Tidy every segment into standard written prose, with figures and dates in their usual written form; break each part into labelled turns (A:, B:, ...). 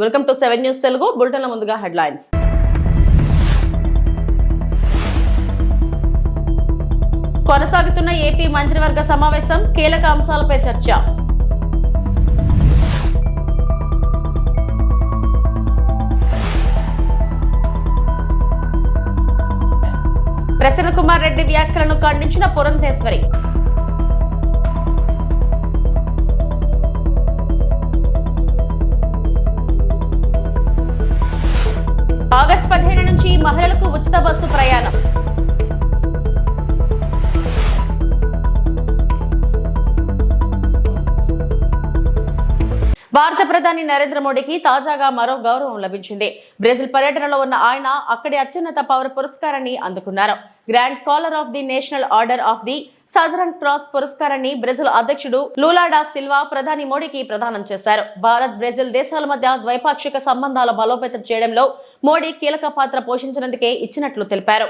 A: Welcome to 7 news Telugu బులెటిన్ల ముందుగా headlines. కొనసాగుతున్న AP మంత్రివర్గ సమావేశం, కీలక అంశాలపై చర్చ. ప్రసన్న కుమార్ రెడ్డి వ్యాఖ్యలను ఖండించిన పురంధేశ్వరి. ఆగస్టు 15 నుంచి మహిళలకు ఉచిత బస్సు ప్రయాణం. భారత ప్రధాని నరేంద్ర మోడీకి తాజాగా మరో గౌరవం లభించింది. బ్రెజిల్ పర్యటనలో ఉన్న ఆయన అక్కడి అత్యున్నత పౌర పురస్కారాన్ని అందుకున్నారు. Grand caller of the national order of the southern cross పురస్కారాన్ని బ్రెజిల్ అధ్యక్షుడు లూలా డా సిల్వా ప్రధాని మోడీకి ప్రదానం చేశారు. భారత్ బ్రెజిల్ దేశాల మధ్య ద్వైపాక్షిక సంబంధాల బలోపేతం చేయడంలో మోడీ కీలక పాత్ర పోషించినందుకే ఇచ్చినట్లు తెలిపారు.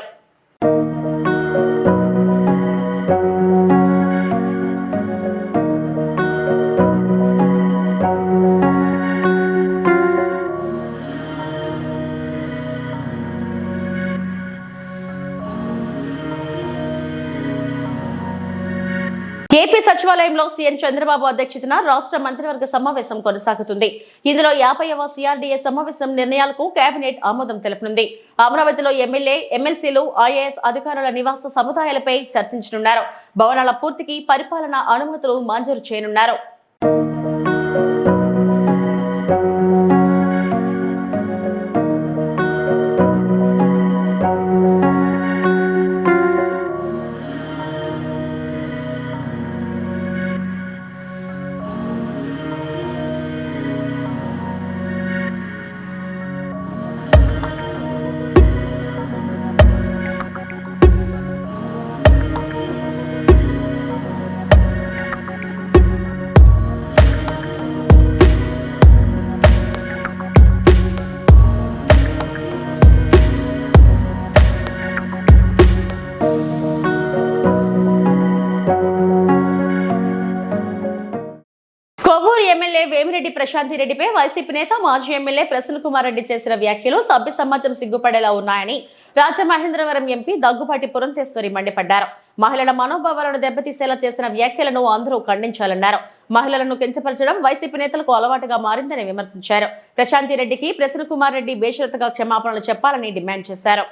A: ఏపీ సచివాలయంలో సీఎం చంద్రబాబు అధ్యక్షతన రాష్ట్ర మంత్రివర్గ సమావేశం కొనసాగుతుంది. ఇందులో 50వ సిఆర్డీఏ సమావేశం నిర్ణయాలకు కేబినెట్ ఆమోదం తెలుపనుంది. అమరావతిలో ఎమ్మెల్యే, ఎమ్మెల్సీలు, ఐఏఎస్ అధికారుల నివాస సముదాయాలపై చర్చించనున్నారు. భవనాల పూర్తికి పరిపాలనా అనుమతులు మంజూరు చేయనున్నారు. కొవ్వూరు ఎమ్మెల్యే వేమిరెడ్డి ప్రశాంతి రెడ్డిపై వైసీపీ నేత మాజీ ఎమ్మెల్యే ప్రసన్న కుమార్ రెడ్డి చేసిన వ్యాఖ్యలు సభ్య సమాజం సిగ్గుపడేలా ఉన్నాయని రాజమహేంద్రవరం ఎంపీ దగ్గుపాటి పురంధేశ్వరి మండిపడ్డారు. మహిళల మనోభావాలను దెబ్బతీసేలా చేసిన వ్యాఖ్యలను అందరూ ఖండించాలన్నారు. మహిళలను కించపరచడం వైసీపీ నేతలకు అలవాటుగా మారిందని విమర్శించారు. ప్రశాంతి రెడ్డికి ప్రసన్న కుమార్ రెడ్డి బేషరతుగా క్షమాపణలు చెప్పాలని డిమాండ్ చేశారు.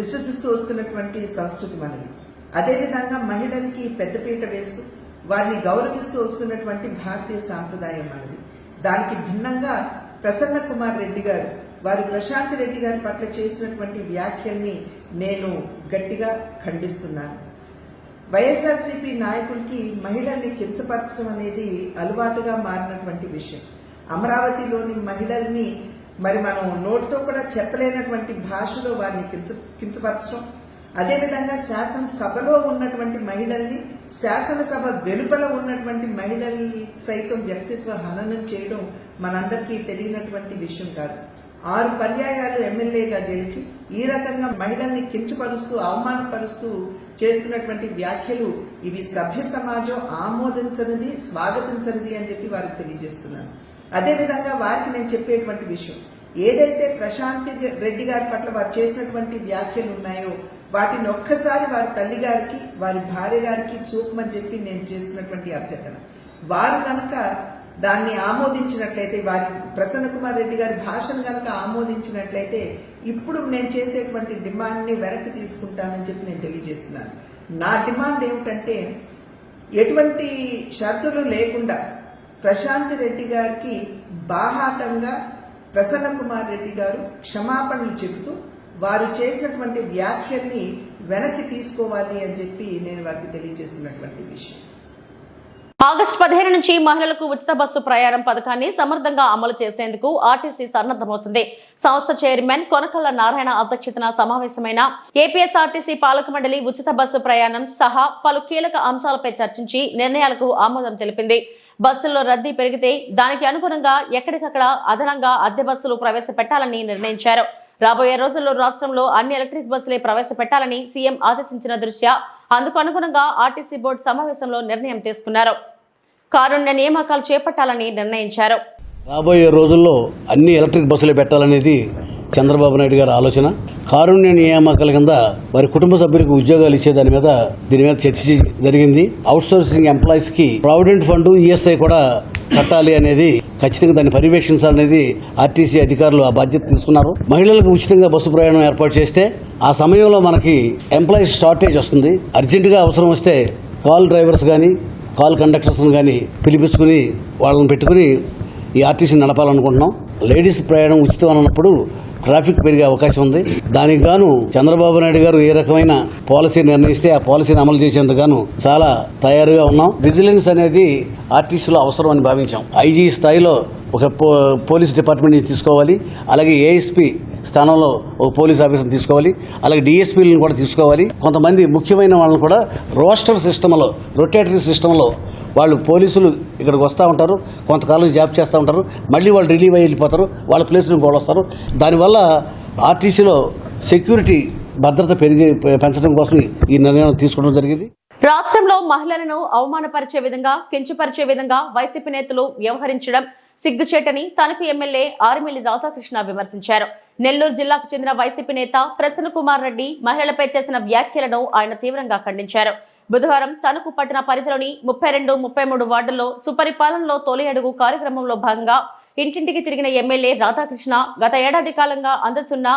B: విశ్వసిస్తూ వస్తున్నటువంటి సంస్కృతి మనది. అదేవిధంగా మహిళలకి పెద్దపీట వేస్తూ వారిని గౌరవిస్తూ వస్తున్నటువంటి భారతీయ సాంప్రదాయం మనది. దానికి భిన్నంగా ప్రసన్న కుమార్ రెడ్డి గారు వారు ప్రశాంతి రెడ్డి గారి పట్ల చేసినటువంటి వ్యాఖ్యల్ని నేను గట్టిగా ఖండిస్తున్నాను. వైఎస్ఆర్సీపీ నాయకులకి మహిళల్ని కించపరచడం అనేది అలవాటుగా మారినటువంటి విషయం. అమరావతిలోని మహిళల్ని మనం నోటితో కూడా చెప్పలేనటువంటి భాషలో వారిని కించపరచడం, అదేవిధంగా శాసనసభలో ఉన్నటువంటి మహిళల్ని శాసనసభ వెలుపల ఉన్నటువంటి మహిళల్ని సైతం వ్యక్తిత్వ హననం చేయడం మనందరికీ తెలియనటువంటి విషయం కాదు. 6 పర్యాయాలు ఎమ్మెల్యేగా గెలిచి ఈ రకంగా మహిళల్ని కించపరుస్తూ అవమానపరుస్తూ చేస్తున్నటువంటి వ్యాఖ్యలు ఇవి సభ్య సమాజం ఆమోదించనిది, స్వాగతించనిది అని చెప్పి వారికి తెలియజేస్తున్నాను. అదేవిధంగా వారికి నేను చెప్పేటువంటి విషయం, ఏదైతే ప్రశాంతి రెడ్డి గారి పట్ల వారు చేసినటువంటి వ్యాఖ్యలు ఉన్నాయో వాటిని ఒక్కసారి వారి తల్లి గారికి, వారి భార్య గారికి చూపమని చెప్పి నేను చేసినటువంటి అభ్యర్థన. వారు కనుక దాన్ని ఆమోదించినట్లయితే, వారి ప్రసన్న కుమార్ రెడ్డి గారి భాషను కనుక ఆమోదించినట్లయితే ఇప్పుడు నేను చేసేటువంటి డిమాండ్ని వెనక్కి తీసుకుంటానని చెప్పి నేను తెలియజేస్తున్నాను. నా డిమాండ్ ఏమిటంటే, ఎటువంటి షరతులు లేకుండా ప్రశాంతి రెడ్డి గారికి బాహాటంగా ప్రసన్న కుమార్ రెడ్డి గారు క్షమాపణలు చెబుతూ వారు చేసినటువంటి వ్యాఖ్యల్ని వెనక్కి తీసుకోవాలి అని చెప్పి నేను వారికి తెలియజేస్తున్నటువంటి విషయం.
A: ఆగస్టు 15 నుంచి మహిళలకు ఉచిత బస్సు ప్రయాణం పథకాన్ని సమర్థంగా అమలు చేసేందుకు ఆర్టీసీ సన్నద్ధమవుతుంది. సంస్థ చైర్మన్ కొనకళ్ళ నారాయణ అధ్యక్షతన సమావేశమైన ఏపీఎస్ఆర్టీసీ పాలక మండలి ఉచిత బస్సు ప్రయాణం సహా పలు కీలక అంశాలపై చర్చించి నిర్ణయాలకు ఆమోదం తెలిపింది. బస్సుల్లో రద్దీ పెరిగితే దానికి అనుగుణంగా ఎక్కడికక్కడ అదనంగా అద్దె బస్సులు ప్రవేశపెట్టాలని నిర్ణయించారు. రాబోయే రోజుల్లో రాష్ట్రంలో అన్ని ఎలక్ట్రిక్ బస్సులే ప్రవేశపెట్టాలని సీఎం ఆదేశించిన దృష్ట్యా అందుకు అనుగుణంగా ఆర్టీసీ బోర్డు సమావేశంలో నిర్ణయం తీసుకున్నారు. కారుణ్య నియామకాలు చేపట్టాలని నిర్ణయించారు.
C: రాబోయే రోజుల్లో అన్ని ఎలక్ట్రిక్ బస్సులు పెట్టాలనేది చంద్రబాబు నాయుడు గారి ఆలోచన. కారుణ్య నియామకాల కింద వారి కుటుంబ సభ్యులకు ఉద్యోగాలు ఇచ్చే దీని మీద చర్చ జరిగింది. అవుట్ సోర్సింగ్ ఎంప్లాయీస్ కి ప్రావిడెంట్ ఫండ్, ఈఎస్ఐ కూడా కట్టాలి అనేది ఖచ్చితంగా దాన్ని పర్యవేక్షించాలనేది ఆర్టీసీ అధికారులు ఆ బాధ్యత తీసుకున్నారు. మహిళలకు ఉచితంగా బస్సు ప్రయాణం ఏర్పాటు చేస్తే ఆ సమయంలో మనకి ఎంప్లాయీస్ షార్టేజ్ వస్తుంది. అర్జెంటుగా అవసరం వస్తే కాల్ డ్రైవర్స్ కానీ కాల్ కండక్టర్స్ కానీ పిలిపించుకుని వాళ్ళని పెట్టుకుని ఈ ఆర్టీసీ నడపాలనుకుంటున్నాం. లేడీస్ ప్రయాణం ఉచితం అన్నప్పుడు ట్రాఫిక్ పెరిగే అవకాశం ఉంది. దానికి గాను చంద్రబాబు నాయుడు గారు ఏ రకమైన పాలసీ నిర్ణయిస్తే ఆ పాలసీని అమలు చేసేందుకు గాను చాలా తయారుగా ఉన్నాం. విజిలెన్స్ అనేది ఆర్టీసీలో అవసరం అని భావించాం. ఐజీ స్థాయిలో ఒక పోలీస్ డిపార్ట్మెంట్ నుంచి తీసుకోవాలి, అలాగే ఏఎస్పీ స్థానంలో ఒక పోలీస్ ఆఫీసర్ని తీసుకోవాలి, అలాగే డిఎస్పీలను కూడా తీసుకోవాలి. కొంతమంది ముఖ్యమైన వాళ్ళని కూడా రోస్టర్ సిస్టంలో, రొటేటరీ సిస్టంలో వాళ్ళు పోలీసులు ఇక్కడికి వస్తూ ఉంటారు, కొంతకాలం జాబ్ చేస్తూ ఉంటారు, మళ్ళీ వాళ్ళు రిలీవ్ అయ్యి వెళ్ళిపోతారు, వాళ్ళ ప్లేస్లో ఇంకోళ్ళు వస్తారు. దానివల్ల ఆర్టీసీలో సెక్యూరిటీ భద్రత పెంచడం కోసం ఈ నిర్ణయం తీసుకోవడం జరిగింది.
A: రాష్ట్రంలో మహిళలను అవమానపరిచే విధంగా, కించపరిచే విధంగా వైసీపీ నేతలు వ్యవహరించడం సిగ్గుచేటని తణుకు ఎమ్మెల్యే ఆర్మిల్లి రాధాకృష్ణ విమర్శించారు. నెల్లూరు జిల్లాకు చెందిన వైసీపీ నేత ప్రసన్న కుమార్ రెడ్డి మహిళలపై చేసిన వ్యాఖ్యలను ఆయన తీవ్రంగా ఖండించారు. బుధవారం తణుకు పట్టణ పరిధిలోని 32, 33 వార్డుల్లో సుపరిపాలనలో తొలి అడుగు కార్యక్రమంలో భాగంగా ఇంటింటికి తిరిగిన ఎమ్మెల్యే రాధాకృష్ణ గత ఏడాది కాలంగా అందుతున్న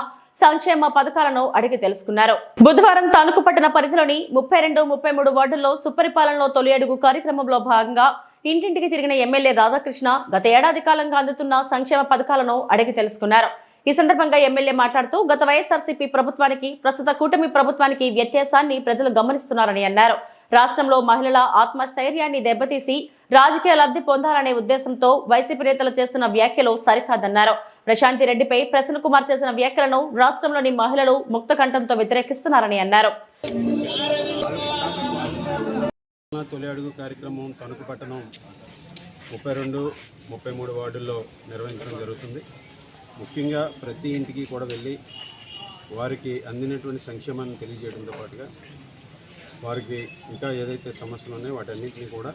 A: సంక్షేమ పథకాలను అడిగి తెలుసుకున్నారు. బుధవారం తణుకు పట్టణ పరిధిలోని 32, 33 వార్డుల్లో సుపరిపాలనలో తొలి అడుగు కార్యక్రమంలో భాగంగా ఇంటింటికి తిరిగిన ఎమ్మెల్యే రాధాకృష్ణ గత ఏడాది కాలంగా అందుతున్న సంక్షేమ పథకాలను అడిగి తెలుసుకున్నారు. ఈ సందర్భంగా ఎమ్మెల్యే మాట్లాడుతూ గత వైఎస్ఆర్సీపీ ప్రభుత్వానికి ప్రస్తుత కూటమి ప్రభుత్వానికి వ్యత్యాసాన్ని ప్రజలు గమనిస్తున్నారని అన్నారు. రాష్ట్రంలో మహిళల ఆత్మస్థైర్యాన్ని దెబ్బతీసి రాజకీయ లబ్ధి పొందాలనే ఉద్దేశంతో వైసీపీ నేతలు చేస్తున్న వ్యాఖ్యలు సరికాదన్నారు. ప్రశాంతి రెడ్డిపై ప్రసన్న కుమార్ చేసిన వ్యాఖ్యలను రాష్ట్రంలోని మహిళలు ముక్త కంఠంతో వ్యతిరేకిస్తున్నారని అన్నారు.
D: తొలి అడుగు కార్యక్రమం తణుకు పట్టణం 32, 33 వార్డుల్లో నిర్వహించడం జరుగుతుంది. ముఖ్యంగా ప్రతి ఇంటికి కూడా వెళ్ళి వారికి అందినటువంటి సంక్షేమాన్ని తెలియజేయడంతో పాటుగా వారికి ఇంకా ఏదైతే సమస్యలు ఉన్నాయో వాటన్నింటినీ కూడా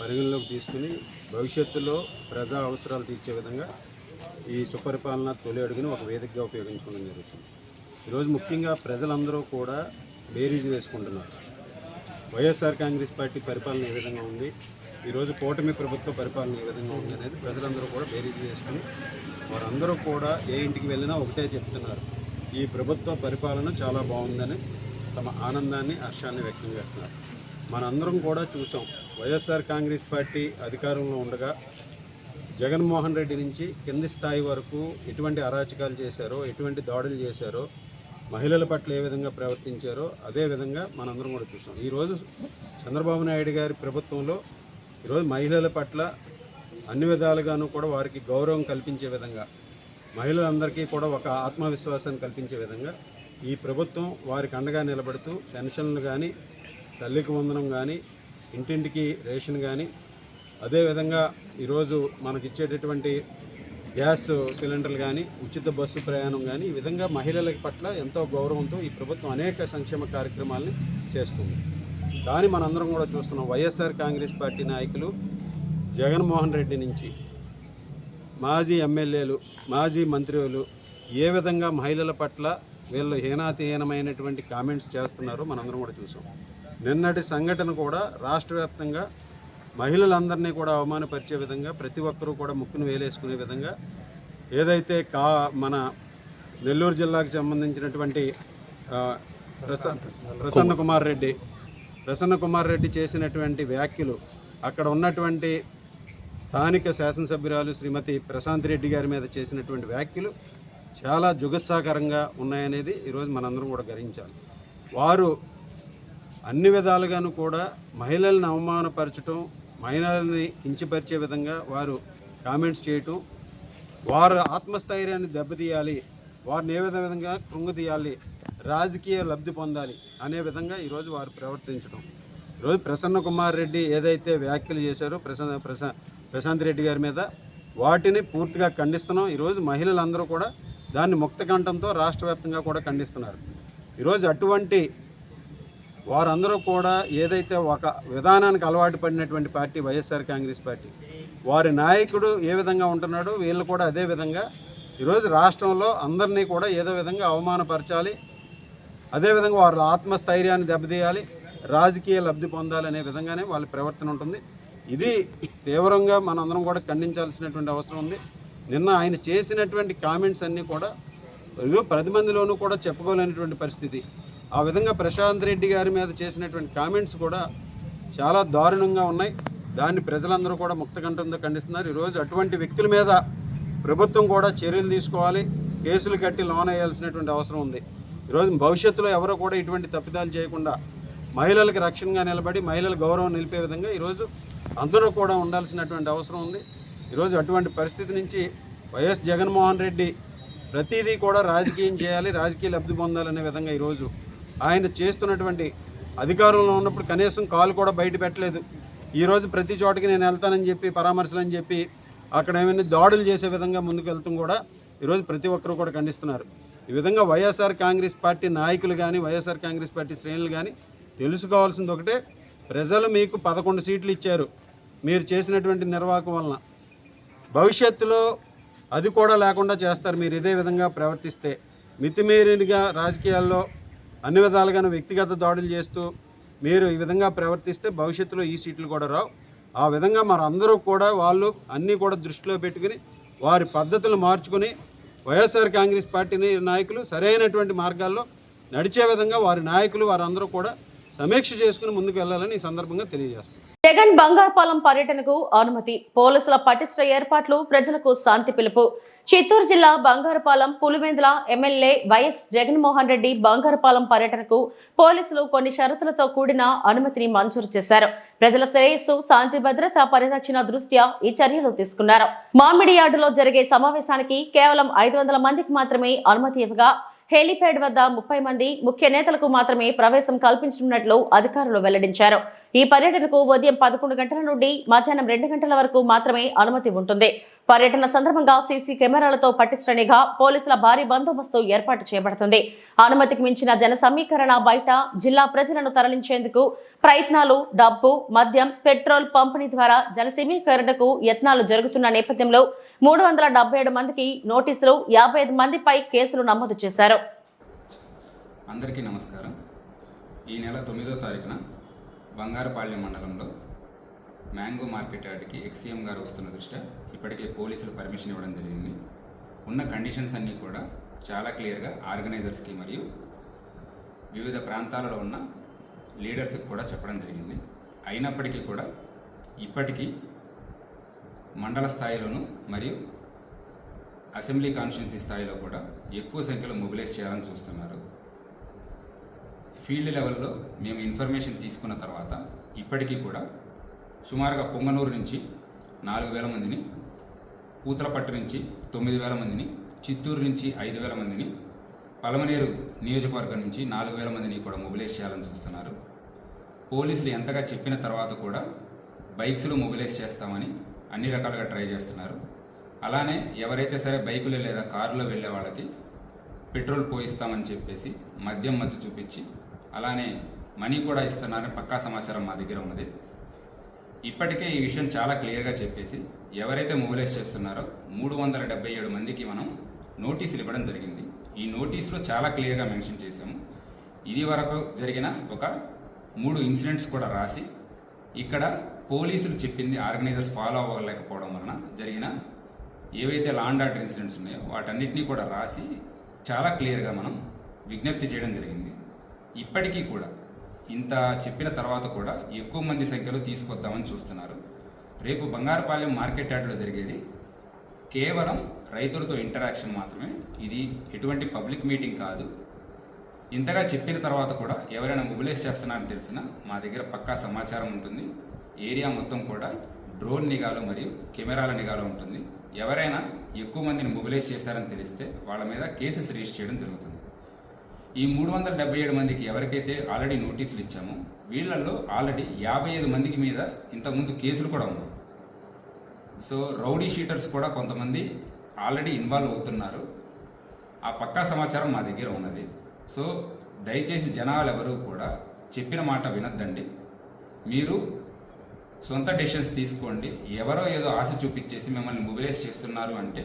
D: పరిగణలోకి తీసుకుని భవిష్యత్తులో ప్రజా అవసరాలు తీర్చే విధంగా ఈ సుపరిపాలన తొలి అడుగుని ఒక వేదికగా ఉపయోగించుకోవడం జరుగుతుంది. ఈరోజు ముఖ్యంగా ప్రజలందరూ కూడా బేరీజు వేసుకుంటున్నారు. వైఎస్ఆర్ కాంగ్రెస్ పార్టీ పరిపాలన ఏ విధంగా ఉంది, ఈరోజు కూటమి ప్రభుత్వ పరిపాలన ఏ విధంగా ఉంది అనేది ప్రజలందరూ కూడా బేరీజు వేసుకుని వారందరూ కూడా ఏ ఇంటికి వెళ్ళినా ఒకటే చెప్తున్నారు, ఈ ప్రభుత్వ పరిపాలన చాలా బాగుందని తమ ఆనందాన్ని, హర్షాన్ని వ్యక్తం చేస్తున్నారు. మనందరం కూడా చూసాం, వైఎస్ఆర్ కాంగ్రెస్ పార్టీ అధికారంలో ఉండగా జగన్మోహన్ రెడ్డి నుంచి కింది స్థాయి వరకు ఎటువంటి అరాచకాలు చేశారో, ఎటువంటి దాడులు చేశారో, మహిళల పట్ల ఏ విధంగా ప్రవర్తించారో అదే విధంగా మనందరం కూడా చూసాం. ఈరోజు చంద్రబాబు నాయుడు గారి ప్రభుత్వంలో ఈరోజు మహిళల పట్ల అన్ని విధాలుగాను కూడా వారికి గౌరవం కల్పించే విధంగా, మహిళలందరికీ కూడా ఒక ఆత్మవిశ్వాసాన్ని కల్పించే విధంగా ఈ ప్రభుత్వం వారికి అండగా నిలబడుతూ పెన్షన్లు కానీ, తల్లికి వందనం కానీ, ఇంటింటికి రేషన్ కానీ, అదేవిధంగా ఈరోజు మనకిచ్చేటటువంటి గ్యాస్ సిలిండర్లు కానీ, ఉచిత బస్సు ప్రయాణం కానీ, ఈ విధంగా మహిళల పట్ల ఎంతో గౌరవంతో ఈ ప్రభుత్వం అనేక సంక్షేమ కార్యక్రమాలని చేస్తుంది. కానీ మనందరం కూడా చూస్తున్నాం, వైఎస్ఆర్ కాంగ్రెస్ పార్టీ నాయకులు జగన్మోహన్ రెడ్డి నుంచి మాజీ ఎమ్మెల్యేలు, మాజీ మంత్రులు ఏ విధంగా మహిళల పట్ల వీళ్ళు హీనాతిహీనమైనటువంటి కామెంట్స్ చేస్తున్నారో మనందరం కూడా చూసాం. నిన్నటి సంఘటన కూడా రాష్ట్ర వ్యాప్తంగా మహిళలందరినీ కూడా అవమానపరిచే విధంగా, ప్రతి ఒక్కరూ కూడా ముక్కును వేలేసుకునే విధంగా ఏదైతే మన నెల్లూరు జిల్లాకు సంబంధించినటువంటి ప్రసన్న కుమార్ రెడ్డి చేసినటువంటి వ్యాఖ్యలు, అక్కడ ఉన్నటువంటి స్థానిక శాసనసభ్యురాలు శ్రీమతి ప్రశాంతి రెడ్డి గారి మీద చేసినటువంటి వ్యాఖ్యలు చాలా జుగుత్సాకరంగా ఉన్నాయనేది ఈరోజు మనందరం కూడా గ్రహించాలి. వారు అన్ని విధాలుగాను కూడా మహిళలను అవమానపరచడం, మహిళల్ని కించపరిచే విధంగా వారు కామెంట్స్ చేయటం, వారు ఆత్మస్థైర్యాన్ని దెబ్బతీయాలి, వారిని ఏ విధంగా కృంగతీయాలి, రాజకీయ లబ్ధి పొందాలి అనే విధంగా ఈరోజు వారు ప్రవర్తించడం. ఈరోజు ప్రసన్న కుమార్ రెడ్డి ఏదైతే వ్యాఖ్యలు చేశారో ప్రశాంత్ రెడ్డి గారి మీద, వాటిని పూర్తిగా ఖండిస్తున్నాం. ఈరోజు మహిళలందరూ కూడా దాన్ని ముక్త కంఠంతో రాష్ట్ర వ్యాప్తంగా కూడా ఖండిస్తున్నారు. ఈరోజు అటువంటి వారందరూ కూడా ఏదైతే ఒక విధానానికి అలవాటు పడినటువంటి పార్టీ వైఎస్ఆర్ కాంగ్రెస్ పార్టీ, వారి నాయకుడు ఏ విధంగా ఉంటున్నాడో వీళ్ళు కూడా అదే విధంగా ఈరోజు రాష్ట్రంలో అందరినీ కూడా ఏదో విధంగా అవమానపరచాలి, అదేవిధంగా వాళ్ళ ఆత్మస్థైర్యాన్ని దెబ్బతీయాలి, రాజకీయ లబ్ధి పొందాలనే విధంగానే వాళ్ళ ప్రవర్తన ఉంటుంది. ఇది తీవ్రంగా మనందరం కూడా ఖండించాల్సినటువంటి అవసరం ఉంది. నిన్న ఆయన చేసినటువంటి కామెంట్స్ అన్నీ కూడా 10 మందిలోనూ కూడా చెప్పుకోలేనటువంటి పరిస్థితి. ఆ విధంగా ప్రశాంత్ రెడ్డి గారి మీద చేసినటువంటి కామెంట్స్ కూడా చాలా దారుణంగా ఉన్నాయి. దాన్ని ప్రజలందరూ కూడా ముక్తకంఠంతో ఖండిస్తున్నారు. ఈరోజు అటువంటి వ్యక్తుల మీద ప్రభుత్వం కూడా చర్యలు తీసుకోవాలి, కేసులు కట్టి లోన్ వేయాల్సినటువంటి అవసరం ఉంది. ఈరోజు భవిష్యత్తులో ఎవరో కూడా ఇటువంటి తప్పిదాలు చేయకుండా మహిళలకు రక్షణగా నిలబడి మహిళల గౌరవం నిలిపే విధంగా ఈరోజు అందరూ కూడా ఉండాల్సినటువంటి అవసరం ఉంది. ఈరోజు అటువంటి పరిస్థితి నుంచి వైఎస్ జగన్మోహన్ రెడ్డి ప్రతిదీ కూడా రాజకీయం చేయాలి, రాజకీయ లబ్ధి పొందాలనే విధంగా ఈరోజు ఆయన చేస్తున్నటువంటి అధికారంలో ఉన్నప్పుడు కనీసం కాలు కూడా బయట పెట్టలేదు. ఈరోజు ప్రతి చోటకి నేను వెళ్తానని చెప్పి పరామర్శలని చెప్పి అక్కడ ఏమైనా దాడులు చేసే విధంగా ముందుకు వెళ్తాం కూడా ఈరోజు ప్రతి ఒక్కరూ కూడా ఖండిస్తున్నారు. ఈ విధంగా వైఎస్ఆర్ కాంగ్రెస్ పార్టీ నాయకులు కానీ వైఎస్ఆర్ కాంగ్రెస్ పార్టీ శ్రేణులు కానీ తెలుసుకోవాల్సింది ఒకటే, ప్రజలు మీకు 11 సీట్లు ఇచ్చారు మీరు చేసినటువంటి నిర్వాహకం వలన. భవిష్యత్తులో అది కూడా లేకుండా చేస్తారు మీరు ఇదే విధంగా ప్రవర్తిస్తే. మితిమీరిగా రాజకీయాల్లో అన్ని విధాలుగాను వ్యక్తిగత దాడులు చేస్తూ మీరు ఈ విధంగా ప్రవర్తిస్తే భవిష్యత్తులో ఈ సీట్లు కూడా రావు. ఆ విధంగా మనందరూ కూడా వాళ్ళు అన్నీ కూడా దృష్టిలో పెట్టుకుని వారి పద్ధతులు మార్చుకుని వైఎస్ఆర్ కాంగ్రెస్ పార్టీ నాయకులు సరైనటువంటి మార్గాల్లో నడిచే విధంగా వారి నాయకులు వారందరూ కూడా సమీక్ష చేసుకుని ముందుకు వెళ్ళాలని ఈ సందర్భంగా తెలియజేస్తారు.
A: జగన్ బంగారుపాలెం పర్యటనకు అనుమతి, పోలీసుల పటిష్ట ఏర్పాట్లు, ప్రజలకు శాంతి పిలుపు. చిత్తూరు జిల్లా బంగారుపాలెం పులివెందుల ఎమ్మెల్యే వైఎస్ జగన్మోహన్ రెడ్డి బంగారుపాలెం పర్యటనకు పోలీసులు కొన్ని షరతులతో కూడిన అనుమతిని మంజూరు చేశారు. ప్రజల శ్రేయస్సు, శాంతి భద్రత పరిరక్షణ దృష్ట్యా ఈ చర్యలు తీసుకున్నారు. మామిడియార్డులో జరిగే సమావేశానికి కేవలం 500 మందికి మాత్రమే అనుమతి ఇవ్వగా హెలీప్యాడ్ వద్ద 30 మంది ముఖ్య నేతలకు మాత్రమే ప్రవేశం కల్పించనున్నట్లు అధికారులు వెల్లడించారు. ఈ పర్యటనకు ఉదయం 11 గంటల నుండి మధ్యాహ్నం 2 గంటల వరకు మాత్రమే అనుమతి ఉంటుంది. పర్యటన సందర్భంగా సీసీ కెమెరాలతో పటిష్ట నిఘా, పోలీసుల భారీ బందోబస్తు ఏర్పాటు చేయబడుతుంది. అనుమతికి మించిన జన సమీకరణ, బయట జిల్లా ప్రజలను తరలించేందుకు ప్రయత్నాలు, డబ్బు, మద్యం, పెట్రోల్ పంపిణీ ద్వారా జన సమీకరణకు యత్నాలు జరుగుతున్న నేపథ్యంలో 377 మందికి నోటీసులు, 55 మందిపై కేసులు నమోదు చేశారు.
E: అందరికీ నమస్కారం. ఈ నెల 9వ తారీఖున బంగారుపాళ్యం మండలంలో మ్యాంగో మార్కెట్ యార్డ్కి ఎక్సీఎం గారు వస్తున్న దృష్ట్యా ఇప్పటికే పోలీసులు పర్మిషన్ ఇవ్వడం జరిగింది. ఉన్న కండిషన్స్ అన్నీ కూడా చాలా క్లియర్గా ఆర్గనైజర్స్కి మరియు వివిధ ప్రాంతాలలో ఉన్న లీడర్స్కి కూడా చెప్పడం జరిగింది. అయినప్పటికీ కూడా ఇప్పటికీ మండల స్థాయిలోనూ మరియు అసెంబ్లీ కాన్స్టిట్యున్సీ స్థాయిలో కూడా ఎక్కువ సంఖ్యలో మొబిలైజ్ చేయాలని చూస్తున్నారు. ఫీల్డ్ లెవెల్లో మేము ఇన్ఫర్మేషన్ తీసుకున్న తర్వాత ఇప్పటికీ కూడా సుమారుగా పొంగనూరు నుంచి 4000 మందిని, పూతలపట్టు నుంచి 9000 మందిని, చిత్తూరు నుంచి 5000 మందిని, పలమనేరు నియోజకవర్గం నుంచి 4000 మందిని కూడా మొబిలైజ్ చేయాలని చూస్తున్నారు. పోలీసులు ఎంతగా చెప్పిన తర్వాత కూడా బైక్స్లో మొబిలైజ్ చేస్తామని అన్ని రకాలుగా ట్రై చేస్తున్నారు. అలానే ఎవరైతే సరే బైకులు లేదా కారులో వెళ్ళే వాళ్ళకి పెట్రోల్ పోయిస్తామని చెప్పేసి మద్యం మత్తు చూపించి అలానే మనీ కూడా ఇస్తున్నారని పక్కా సమాచారం మా దగ్గర ఉన్నది. ఇప్పటికే ఈ విషయం చాలా క్లియర్గా చెప్పేసి ఎవరైతే మొబిలైజ్ చేస్తున్నారో 377 మందికి మనం నోటీసులు ఇవ్వడం జరిగింది. ఈ నోటీసులో చాలా క్లియర్గా మెన్షన్ చేశాము. ఇది వరకు జరిగిన ఒక 3 ఇన్సిడెంట్స్ కూడా రాసి ఇక్కడ పోలీసులు చెప్పింది ఆర్గనైజర్స్ ఫాలో అవ్వలేకపోవడం వలన జరిగిన ఏవైతే లా అండ్ ఆర్డర్ ఇన్సిడెంట్స్ ఉన్నాయో వాటన్నిటినీ కూడా రాసి చాలా క్లియర్గా మనం విజ్ఞప్తి చేయడం జరిగింది. ఇప్పటికీ కూడా ఇంత చెప్పిన తర్వాత కూడా ఎక్కువ మంది సంఖ్యలో తీసుకొద్దామని చూస్తున్నారు. రేపు బంగారుపాలెం మార్కెట్ యార్డ్లో జరిగేది కేవలం రైతులతో ఇంటరాక్షన్ మాత్రమే. ఇది ఎటువంటి పబ్లిక్ మీటింగ్ కాదు. ఇంతగా చెప్పిన తర్వాత కూడా ఎవరైనా మొబిలైజ్ చేస్తున్నారని తెలిసినా మా దగ్గర పక్కా సమాచారం ఉంటుంది. ఏరియా మొత్తం కూడా డ్రోన్ నిఘాలు మరియు కెమెరాల నిఘాలో ఉంటుంది. ఎవరైనా ఎక్కువ మందిని మొబిలైజ్ చేశారని తెలిస్తే వాళ్ళ మీద కేసెస్ రిజిస్టర్ చేయడం జరుగుతుంది. ఈ 377 మందికి ఎవరికైతే ఆల్రెడీ నోటీసులు ఇచ్చామో వీళ్ళల్లో ఆల్రెడీ 55 మందికి మీద ఇంతకుముందు కేసులు కూడా ఉన్నాయి. సో రౌడీ షీటర్స్ కూడా కొంతమంది ఆల్రెడీ ఇన్వాల్వ్ అవుతున్నారు. ఆ పక్కా సమాచారం మా దగ్గర ఉన్నది. సో దయచేసి జనాలు ఎవరు కూడా చెప్పిన మాట వినొద్దండి. మీరు సొంత డెసిషన్స్ తీసుకోండి. ఎవరో ఏదో ఆశ చూపించేసి మిమ్మల్ని మొబిలైజ్ చేస్తున్నారు అంటే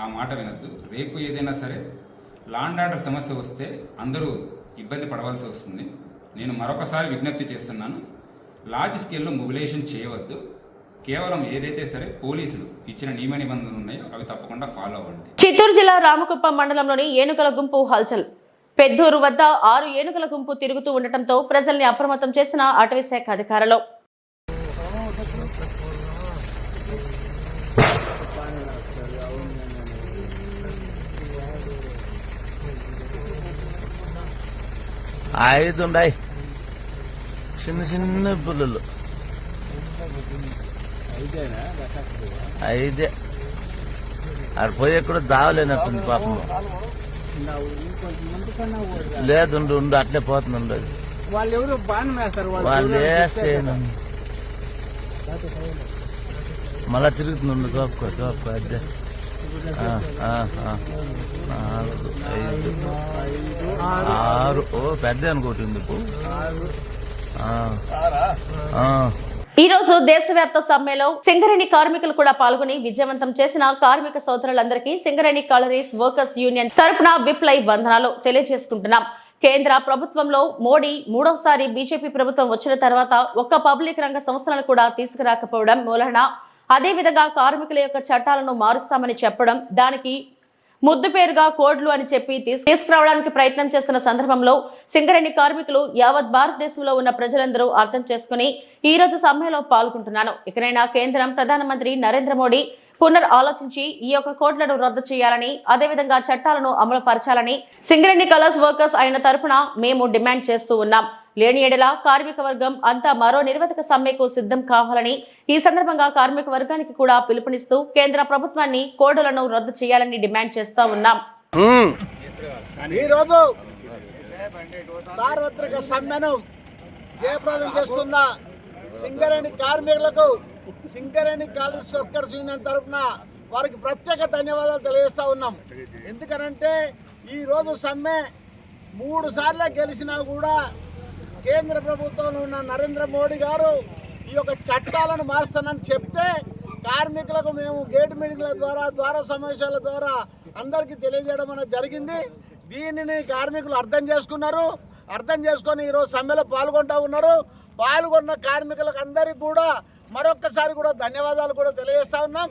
E: ఆ మాట వినొద్దు. రేపు ఏదైనా సరే లా అండ్ ఆర్డర్ సమస్య వస్తే అందరూ ఇబ్బంది పడవలసి వస్తుంది. నేను మరొకసారి విజ్ఞప్తి చేస్తున్నాను, లార్జ్ స్కేల్లో మొబిలైజేషన్ చేయవద్దు. కేవలం ఏదైతే సరే పోలీసులు ఇచ్చిన నియమ నిబంధనలు ఉన్నాయో అవి తప్పకుండా ఫాలో అవ్వండి.
A: చిత్తూరు జిల్లా రామకుప్పం మండలంలోని ఏనుగుల గుంపు హల్చల్. పెద్దూరు వద్ద 6 ఏనుగుల గుంపు తిరుగుతూ ఉండటంతో ప్రజల్ని అప్రమత్తం చేసిన అటవీ శాఖ అధికారులు.
F: ఐదుండాయి చిన్న చిన్న పుల్లలు, ఐదే ఆడ పోయే కూడా దావలేనట్టుంది పాపం. లేదు ఉండు అట్లే పోతుంది ఉండదు. వాళ్ళు వేస్తే మళ్ళా తిరుగుతుంది. తోపుకో అద్దె 4, 5, 6 పెద్ద అనుకోటి ఉంది.
A: ఈ రోజు దేశవ్యాప్త సమ్మెలో సింగరేణి కార్మికులు కూడా పాల్గొని విజయవంతం చేసిన కార్మిక సోదరులందరికీ సింగరేణి కాలరీస్ వర్కర్స్ యూనియన్ తరపున విప్లై వందనాలు తెలియజేసుకుంటున్నాం. కేంద్ర ప్రభుత్వంలో మోడీ 3వసారి బీజేపీ ప్రభుత్వం వచ్చిన తర్వాత ఒక్క పబ్లిక్ రంగ సంస్థలను కూడా తీసుకురాకపోవడం మూలన, అదేవిధంగా కార్మికుల యొక్క చట్టాలను మారుస్తామని చెప్పడం, దానికి ముద్దు పేరుగా కోడ్లు అని చెప్పి తీసుకురావడానికి ప్రయత్నం చేస్తున్న సందర్భంలో సింగరేణి కార్మికులు యావత్ భారతదేశంలో ఉన్న ప్రజలందరూ అర్థం చేసుకుని ఈ రోజు సమ్మెలో పాల్గొంటున్నాను. ఇకనైనా కేంద్రం ప్రధానమంత్రి నరేంద్ర మోడీ ఆలోచించి ఈ యొక్క కోడ్లను రద్దు చేయాలని, అదేవిధంగా చట్టాలను అమలు పరచాలని సింగరేణి కలర్స్ వర్కర్స్ అయిన తరపున మేము డిమాండ్ చేస్తూ ఉన్నాం. లేని ఎడల కార్మిక వర్గం అంతా మరో నిరవధిక సమ్మెకు సిద్ధం కావాలని ఈ సందర్భంగా కార్మిక వర్గానికి కూడా పిలుపునిస్తూ కేంద్ర ప్రభుత్వాన్ని కోడ్లను రద్దు చేయాలని డిమాండ్ చేస్తా ఉన్నాం.
G: ఈరోజు సార్వత్రిక సమ్మెను జయప్రదం చేస్తున్న సింగరేణి కార్మికులకు సింగరేణి కాలరీస్ వర్కర్స్ యూనియన్ తరఫున వారికి ప్రత్యేక ధన్యవాదాలు తెలియజేస్తా ఉన్నాం. ఎందుకనంటే ఈరోజు సమ్మె 3 సార్లు గెలిచినా కూడా కేంద్ర ప్రభుత్వంలో ఉన్న నరేంద్ర మోడీ గారు ఈ యొక్క చట్టాలను మారుస్తానని చెప్తే కార్మికులకు మేము గేట్ మీటింగ్ల ద్వారా సమావేశాల ద్వారా అందరికీ తెలియజేయడం అనేది జరిగింది. దీనిని కార్మికులు అర్థం చేసుకున్నారు. అర్థం చేసుకొని ఈరోజు సమ్మెలో పాల్గొంటూ ఉన్నారు. పాల్గొన్న కార్మికులకు అందరికీ కూడా మరొక్కసారి కూడా ధన్యవాదాలు కూడా తెలియజేస్తా ఉన్నాం.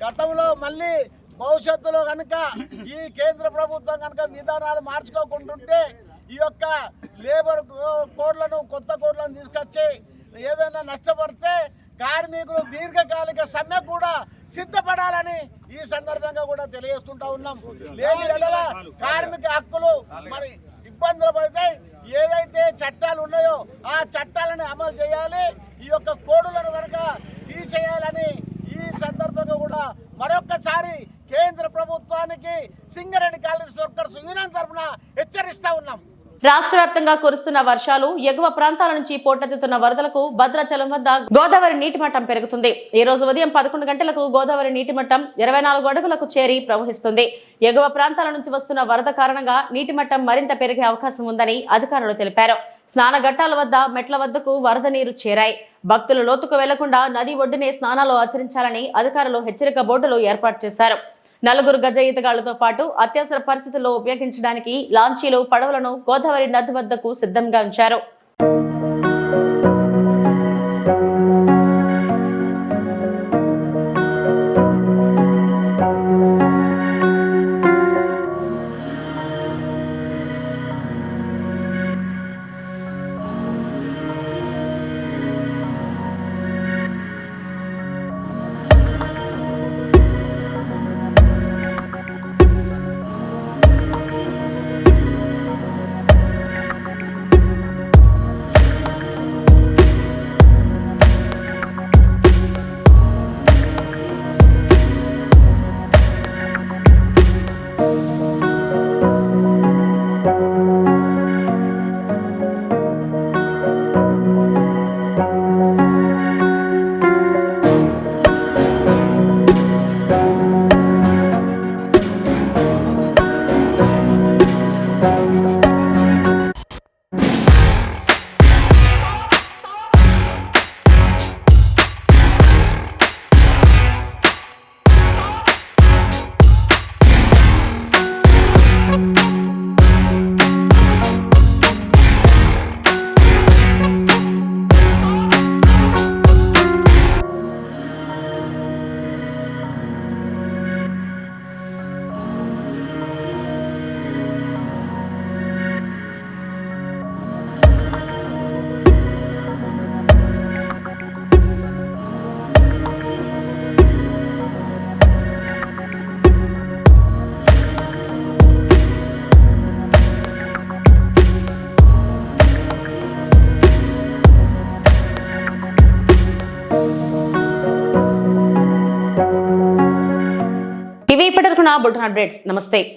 G: గతంలో మళ్ళీ భవిష్యత్తులో కనుక ఈ కేంద్ర ప్రభుత్వం కనుక విధానాలు మార్చుకోకుంటుంటే ఈ యొక్క లేబర్ కోడ్లను కొత్త కోడ్లను తీసుకొచ్చి ఏదైనా నష్టపడితే కార్మికులు దీర్ఘకాలిక సమ్మె కూడా సిద్ధపడాలని ఈ సందర్భంగా కూడా తెలియజేస్తుంటా ఉన్నాం. లేని ఎడల కార్మిక హక్కులు మరి ఇబ్బందులు పడతాయి. ఏదైతే చట్టాలు ఉన్నాయో ఆ చట్టాలను అమలు చేయాలి. ఈ యొక్క కోడులను కనుక తీసేయాలని ఈ సందర్భంగా కూడా మరొక్కసారి కేంద్ర ప్రభుత్వానికి సింగరేణి కాలరీస్ వర్కర్స్ యూనియన్ తరఫున హెచ్చరిస్తా ఉన్నాం.
A: రాష్ట్ర వ్యాప్తంగా కురుస్తున్న వర్షాలు, ఎగువ ప్రాంతాల నుంచి పోటెత్తుతున్న వరదలకు భద్రాచలం వద్ద గోదావరి నీటి మట్టం పెరుగుతుంది. ఈ రోజు ఉదయం 11 గంటలకు గోదావరి నీటి మట్టం 24 అడుగులకు చేరి ప్రవహిస్తుంది. ఎగువ ప్రాంతాల నుంచి వస్తున్న వరద కారణంగా నీటి మట్టం మరింత పెరిగే అవకాశం ఉందని అధికారులు తెలిపారు. స్నానఘట్టాల వద్ద మెట్ల వద్దకు వరద నీరు చేరాయి. భక్తులు లోతుకు వెళ్లకుండా నది ఒడ్డునే స్నానాలు ఆచరించాలని అధికారులు హెచ్చరిక బోర్డులు ఏర్పాటు చేశారు. 4 గజ ఈతగాళ్లతో పాటు అత్యవసర పరిస్థితుల్లో ఉపయోగించడానికి లాంచీలు, పడవలను గోదావరి నది వద్దకు సిద్ధంగా ఉంచారు. Bulletin updates. నమస్తే.